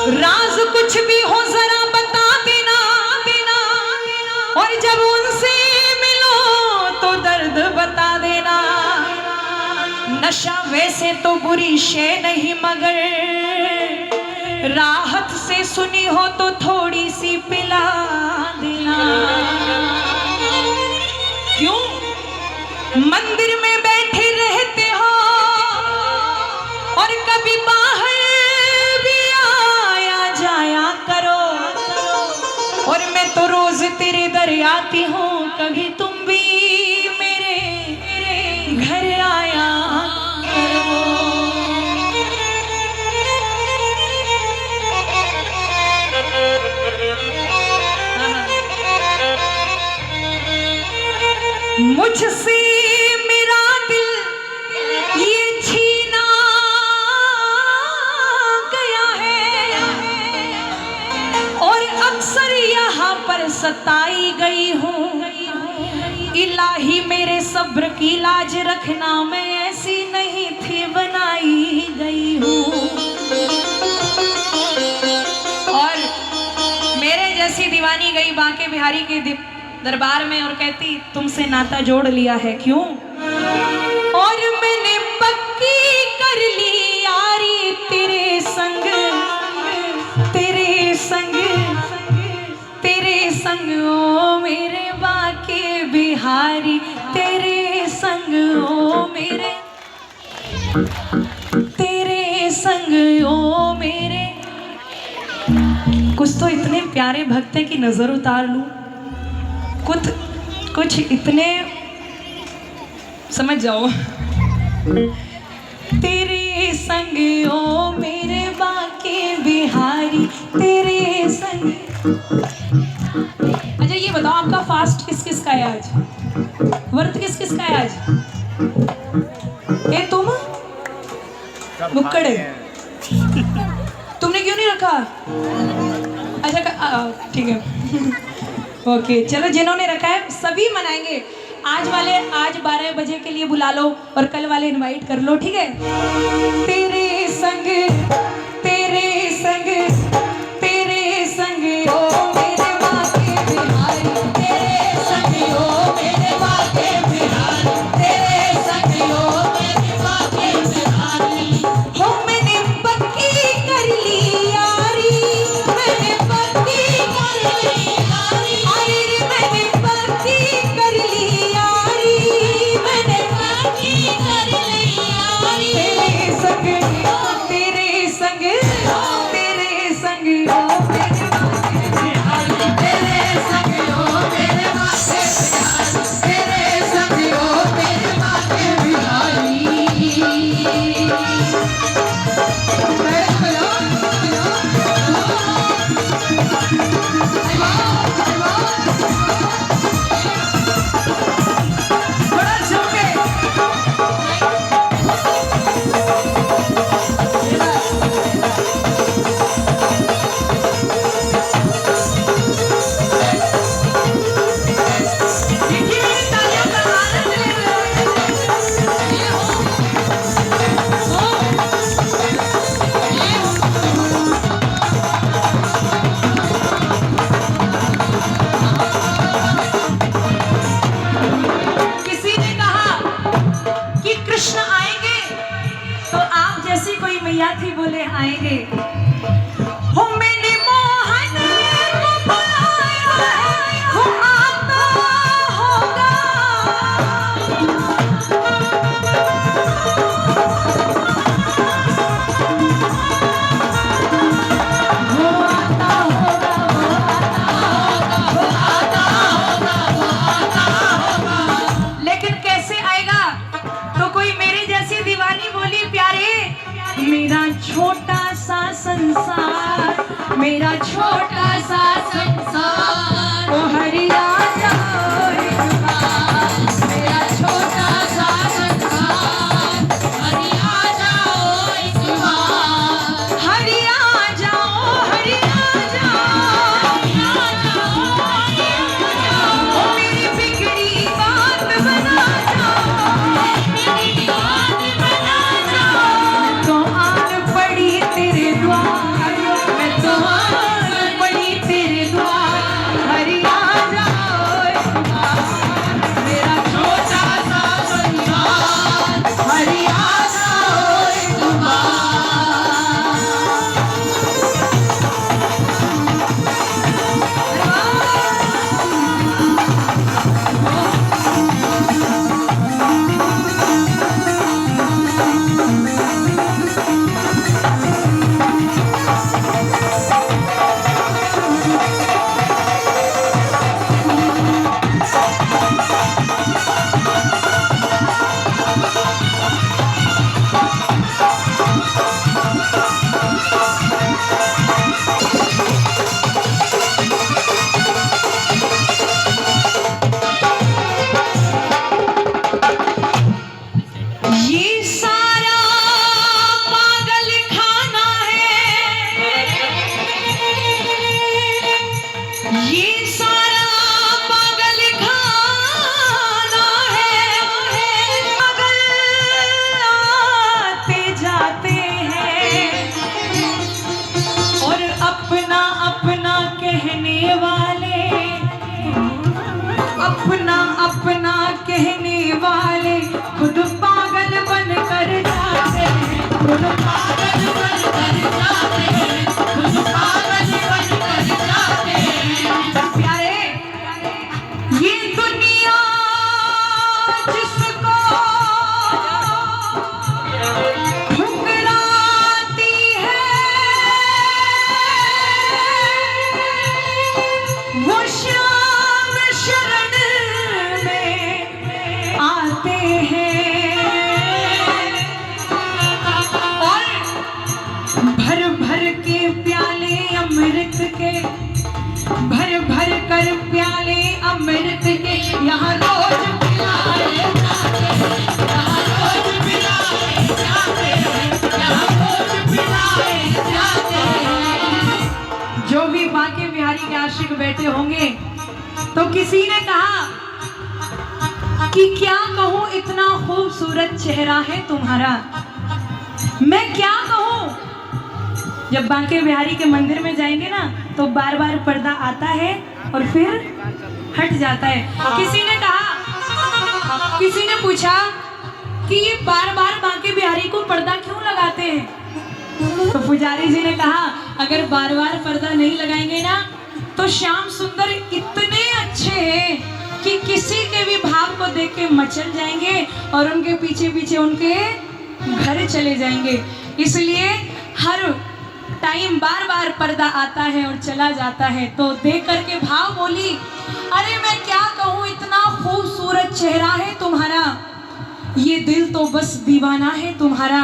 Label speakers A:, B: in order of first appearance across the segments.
A: राज कुछ भी हो जरा बता देना, और जब उनसे मिलो तो दर्द बता देना। नशा वैसे तो बुरी शे नहीं, मगर राहत से सुनी हो तो थोड़ी सी पिला देना। क्यों मंदिर में बैठे रहते हो और कभी बाहर भी आया जाया करो, और मैं तो रोज तेरे दर आती हूँ, कभी तुम भी मेरे घर आया करो। मुझसे मेरा दिल ये छीना गया है, और अक्सर यहाँ पर सताई गई हूँ। इलाही मेरे सब्र की लाज रखना, मैं ऐसी नहीं थी बनाई गई हूँ। और मेरे जैसी दीवानी गई बांके बिहारी के दरबार में और कहती तुमसे नाता जोड़ लिया है क्यों, और मैंने पक्की कर ली यारी तेरे संग, तेरे संग, तेरे संग ओ मेरे बांके बिहारी, तेरे संग ओ मेरे, तेरे संग ओ मेरे। कुछ तो इतने प्यारे भक्त हैं कि नजर उतार लूं, कुछ इतने समझ जाओ। तेरे संग ओ मेरे बांके बिहारी, तेरे संग। अच्छा ये बताओ आपका फास्ट किस किस का है आज, व्रत किस किस का है आज? ए तुम मुक्कड़ तुमने क्यों नहीं रखा? अच्छा ठीक है ओके चलो, जिन्होंने रखा है सभी मनाएंगे। आज वाले आज 12 बजे के लिए बुला लो और कल वाले इनवाइट कर लो, ठीक है? तेरे संग, तेरे संग, तेरे संग ओ मेरे बांके बिहारी, तेरे संग ओ मेरे बांके बिहारी, तेरे संग ओ मेरे बांके बिहारी। हो मैंने पक्की कर ली यारी, मैंने पक्की कर ली यारी, मैंने पक्की कर ली यारी, मैंने पक्की कर ली यारी। तेरे संग, तेरे संग, तेरे संग ओ मेरे बांके बिहारी, तेरे संग ओ मेरे बांके बिहारी, तेरे संग ओ मेरे बांके बिहारी। मैया थी बोले आएंगे। हो मैंने मोहन को बुलाया है, हो आता होगा। वो आता होगा, वो आता होगा, वो आता होगा। लेकिन कैसे आएगा? तो कोई मेरे जैसी दीवानी बोली प्यारे मेरा छोटा सा संसार, मेरा छोटा सा संसार, ओ हरिया जाओ एक बार। मेरा छोटा सा संसार, हरिया जाओ एक बार। हरिया जाओ, हरिया जाओ, हरिया जाओ, हरिया जाओ। ओ मेरी बिगड़ी बात बना जाओ, मेरी बात बना जाओ। तो आन पड़ी तेरे द्वार, मैं दुआर पड़ी तेरे द्वार, हरि आ जाओ एक बार, मेरा छोटा सा संसार, हरि आ जाओ एक बार। अपना कहने वाले खुद पागल बन कर जाते हैं, खुद पागल बन कर जाते हैं, खुद पागल बन कर जाते हैं। प्यारे, ये दुनिया जिसको ठुकराती है वो श्याम शरण आते हैं और भर भर के प्याले अमृत के, भर भर कर प्याले अमृत के यहाँ रोज पिलाए जाते हैं, यहाँ रोज पिलाए जाते हैं, यहाँ रोज पिलाए जाते हैं। जो भी बांके बिहारी के आशिक बैठे होंगे तो किसी ने कहा कि क्या कहूँ इतना खूबसूरत चेहरा है तुम्हारा, मैं क्या कहूँ। जब बांके बिहारी के मंदिर में जाएंगे ना तो बार बार पर्दा आता है और फिर हट जाता है। किसी ने कहा, किसी ने पूछा कि ये बार बार बांके बिहारी को पर्दा क्यों लगाते हैं, तो पुजारी जी ने कहा अगर बार बार पर्दा नहीं लगाएंगे ना तो श्याम सुंदर इतने अच्छे हैं कि किसी के भी भाव को देख के मचल जाएंगे और उनके पीछे पीछे उनके घर चले जाएंगे। इसलिए हर टाइम बार बार पर्दा आता है और चला जाता है। तो देख करके भाव बोली, अरे मैं क्या कहूँ इतना खूबसूरत चेहरा है तुम्हारा, ये दिल तो बस दीवाना है तुम्हारा।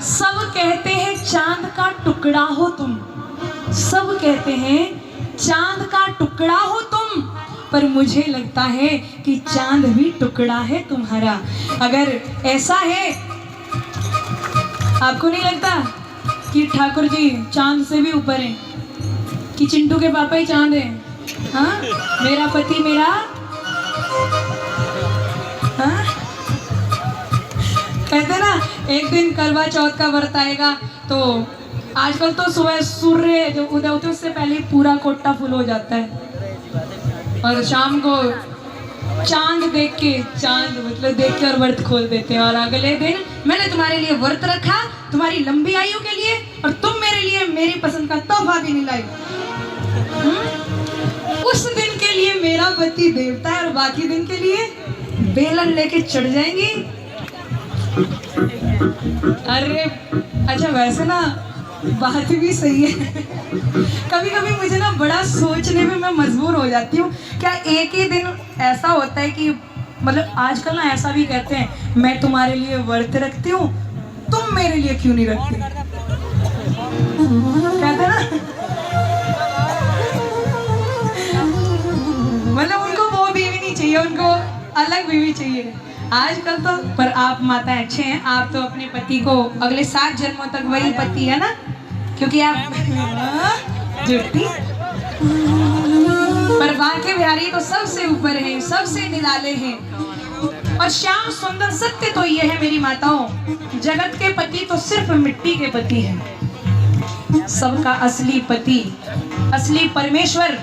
A: सब कहते हैं चांद का टुकड़ा हो तुम, सब कहते हैं चांद का टुकड़ा हो तुम, पर मुझे लगता है कि चांद भी टुकड़ा है तुम्हारा। अगर ऐसा है, आपको नहीं लगता कि ठाकुर जी चांद से भी ऊपर हैं, कि चिंटू के पापा ही चांद हैं? हाँ, मेरा पति मेरा, हाँ, कहते ना एक दिन करवा चौथ का व्रत आएगा तो आजकल तो सुबह सूर्य जो उदय होते उससे पहले पूरा कोट्टा फुल हो जाता है और शाम को चांद देख के, चांद मतलब देख के और व्रत खोल देते हैं। और अगले दिन मैंने तुम्हारे लिए व्रत रखा तुम्हारी लंबी आयु के लिए और तुम मेरे लिए मेरी पसंद का तोहफा भी नहीं लाई। उस दिन के लिए मेरा पति देवता है और बाकी दिन के लिए बेलन लेके चढ़ जाएंगी। अरे अच्छा, वैसे ना बात भी सही है। कभी कभी मुझे ना बड़ा सोचने में मैं मजबूर हो जाती हूँ, क्या एक ही दिन ऐसा होता है कि मतलब आजकल ना ऐसा भी कहते हैं मैं तुम्हारे लिए व्रत रखती हूँ, तुम मेरे लिए क्यों नहीं रखती? कहते ना, मतलब उनको वो बीवी नहीं चाहिए, उनको अलग बीवी चाहिए आजकल तो। पर आप माता अच्छे हैं, आप तो अपने पति को अगले 7 जन्मों तक वही पति है ना, क्योंकि आप जुटी। पर बांके बिहारी तो सबसे ऊपर है, सबसे निराले हैं। और श्याम सुंदर सत्य तो ये है मेरी माताओं, जगत के पति तो सिर्फ मिट्टी के पति हैं। सबका असली पति, असली परमेश्वर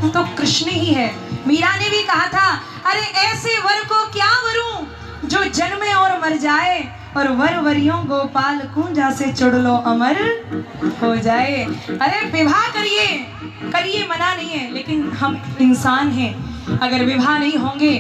A: तो कृष्ण ही है। मीरा ने भी कहा था, अरे ऐसे वर को क्या वरूं जो जन्मे और मर जाए, और वर वरियों गोपाल कुंजा से चुड़ लो अमर हो जाए। अरे विवाह करिए, करिए, मना नहीं है, लेकिन हम इंसान हैं, अगर विवाह नहीं होंगे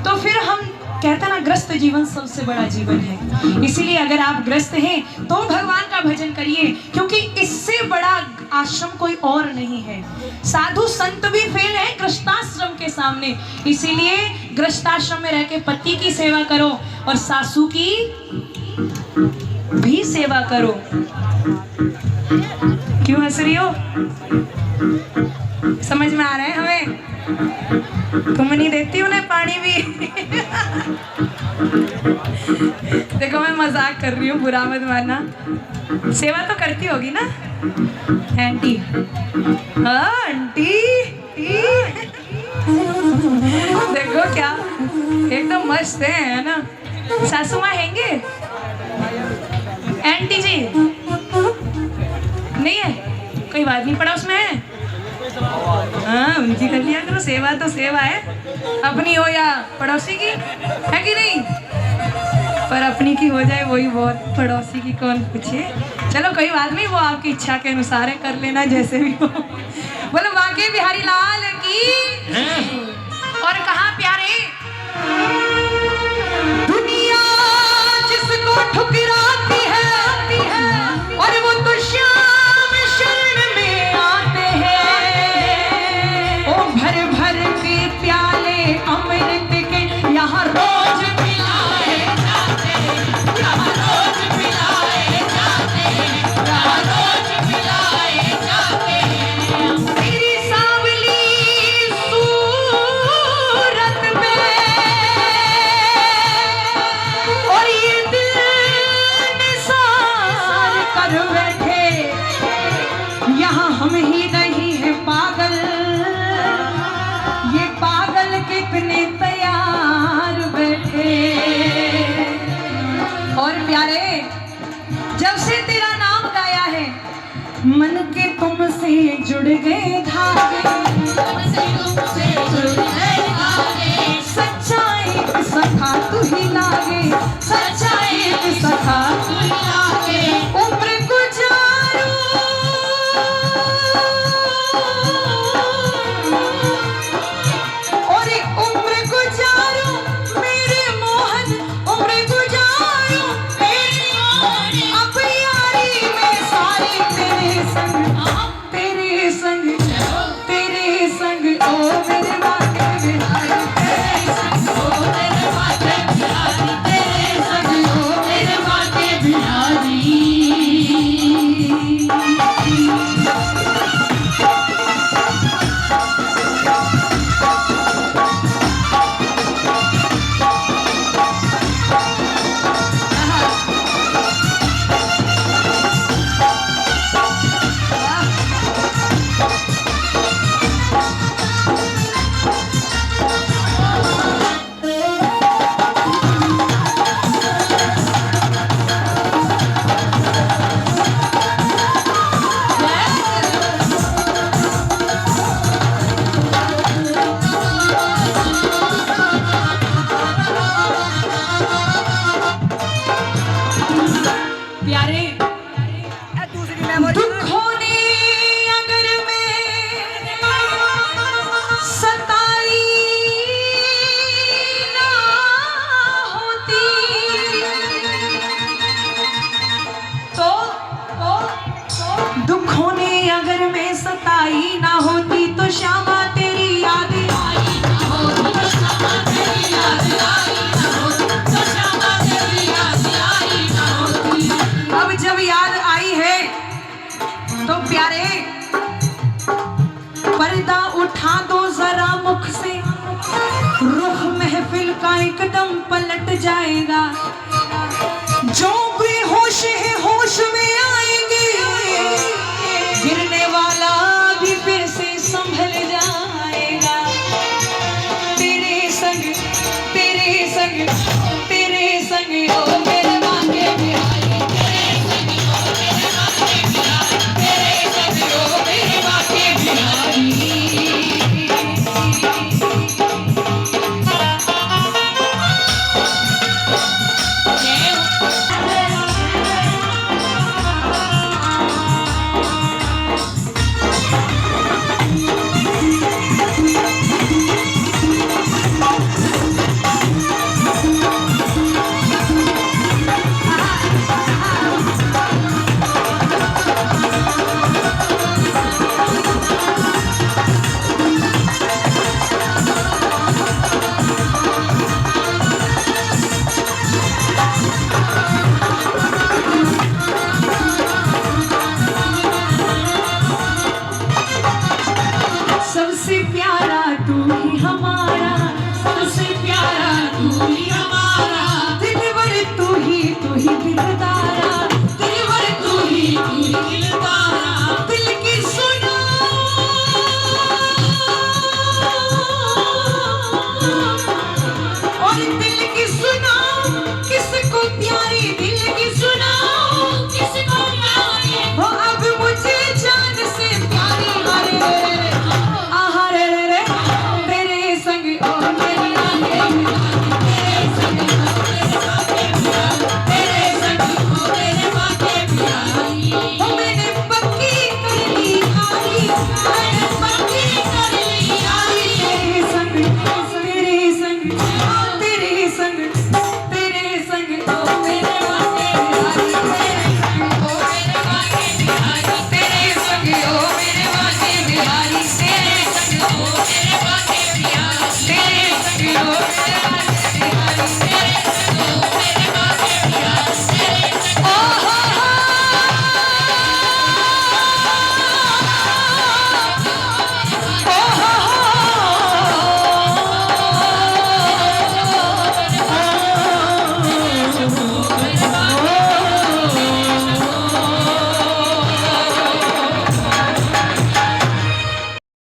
A: तो फिर हम कहते ना, ग्रस्त जीवन सबसे बड़ा जीवन है। इसीलिए अगर आप ग्रस्त हैं तो भगवान का भजन करिए, क्योंकि इससे बड़ा आश्रम कोई और नहीं है। साधु संत भी फेल है गृहस्थाश्रम के सामने। इसीलिए गृहस्थाश्रम में रह के पति की सेवा करो और सासू की भी सेवा करो। क्यों हंस रही हो? समझ में आ रहा है हमें? तुम नहीं देती उन्हें पानी भी? देखो मैं मजाक कर रही हूँ, बुरा मत मानना। सेवा तो करती होगी ना आंटी? हाँ आंटी। देखो क्या एकदम मस्त है ना? सासू माँ हैंगे? आंटी जी नहीं है, कोई बात नहीं, पड़ा उसमें है। हाँ उनकी कर लिया करो, सेवा तो सेवा है, अपनी हो या पड़ोसी की, है कि नहीं? पर अपनी की हो जाए वही बहुत, पड़ोसी की कौन पूछे। चलो कोई बात नहीं, वो आपकी इच्छा के अनुसार है, कर लेना जैसे भी हो। बोलो बांके बिहारी लाल की। और कहाँ प्यारे, दुनिया जिसको ठुकराती है और वो तो श्याम शरण में आते हैं। ओ भर भर के प्याले अमृत के यहाँ रोज पिलाए जाते हैं, यहाँ रोज पिलाए जाते हैं, यहाँ रोज पिलाए जाते हैं। तेरी सांवली सूरत में और ये दिल निसार कर बैठे, यहाँ हम ही नहीं है पागल, ये पागल कितने तैयार बैठे। और प्यारे, जब से तेरा नाम गाया है, मन के तुमसे जुड़ गए धागे, तुमसे जुड़ गए धागे। सच्चा एक सखा तू ही लागे, सच्चा एक सखा तू ही लागे। उम्र गुजारूं और उम्र गुजारूं मेरे मोहन, उम्र गुजारूं मेरे मोहन। अब यारी में सारी तेरे संग, तेरे संग, तेरे संग। ओ मेरे बाके बिहारी, तेरे संग। ओ मेरे बाके बिहारी, तेरे संग। ओ मेरे बाके बिहारी। प्यारे, दुखों ने अगर मैं सताई ना होती तो दुखों ने अगर मैं सताई ना होती तो श्यामा